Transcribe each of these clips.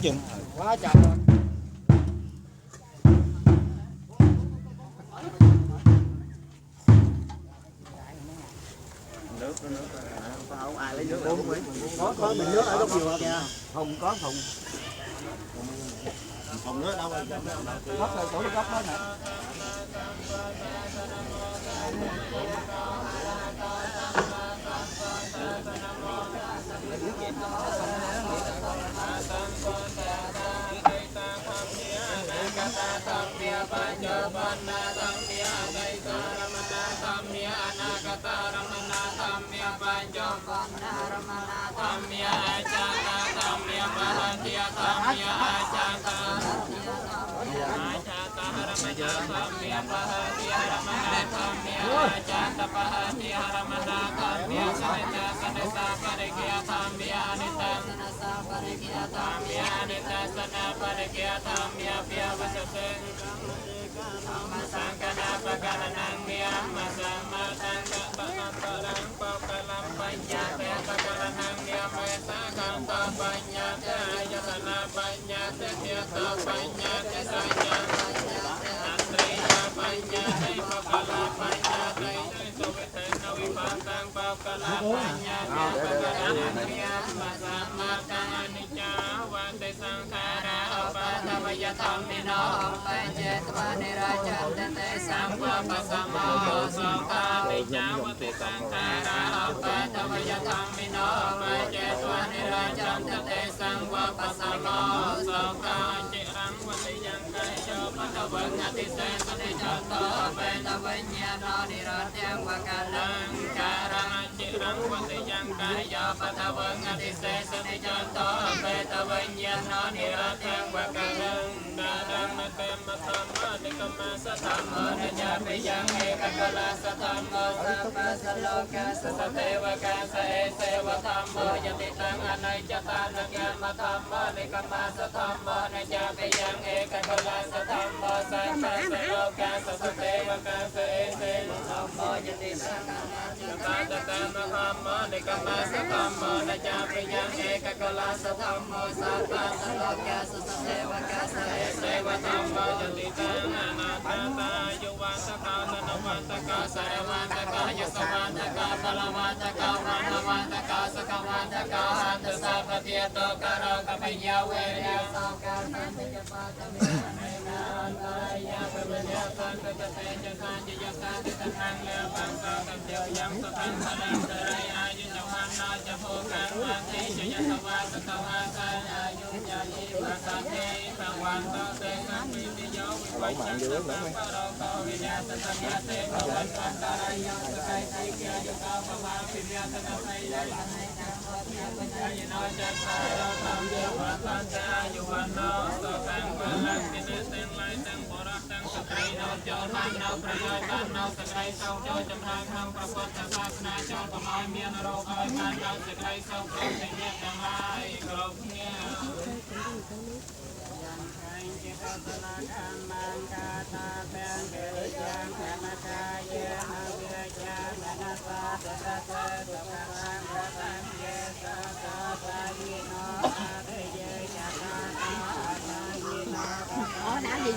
chừng. Quá trời. Nước không ai lấy nước uống mấy. Có bình nước ở góc dừa kìa. Không có thùng. Thùng nước đâu rồi? Góc rồi chỗ góc đó nè.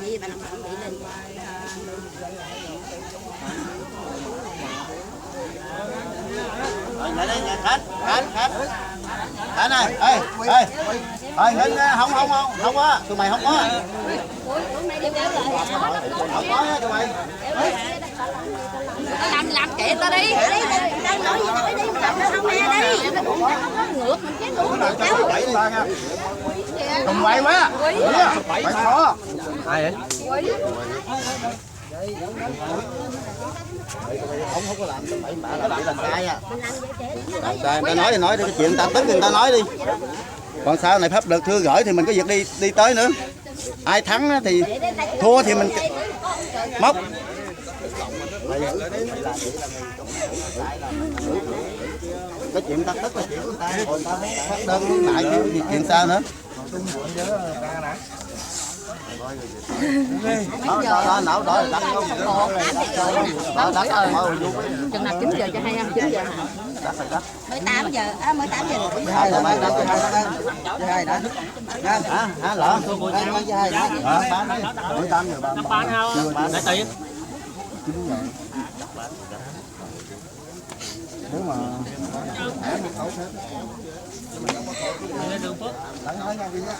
Gì mà nằm bị lên. Lại đây nhà Khánh ơi, ê, không có, tụi mày không có. Không có nha tụi mày. Làm chuyện tao đi. Đang nói gì nói đi, làm nó không nghe đi. Nó ngược mình chết luôn. Bảy ba nha. Cùng quay quá. Bảy khó. Ai vậy? Không có làm cái bậy bạ làm sai à. Làm sai, người ta nói thì nói đi, cái chuyện ta tức thì người ta nói đi. Còn sau này pháp luật thưa gửi thì mình có việc đi tới nữa. Ai thắng thì thua thì mình móc. Cái chuyện ta tức là chuyện của ta, còn ta phát đơn lại chứ chuyện sao nữa. Đó đặt không? Đó đặt ơi. Chừng nào 9 giờ cho 2 9 giờ hả? 18 giờ, 18 giờ. Hai là mấy đó, hai đã. Hả lỡ. Hai đã. 18 giờ ba. Bán không? Để tiền. Nếu mà Đường Phước.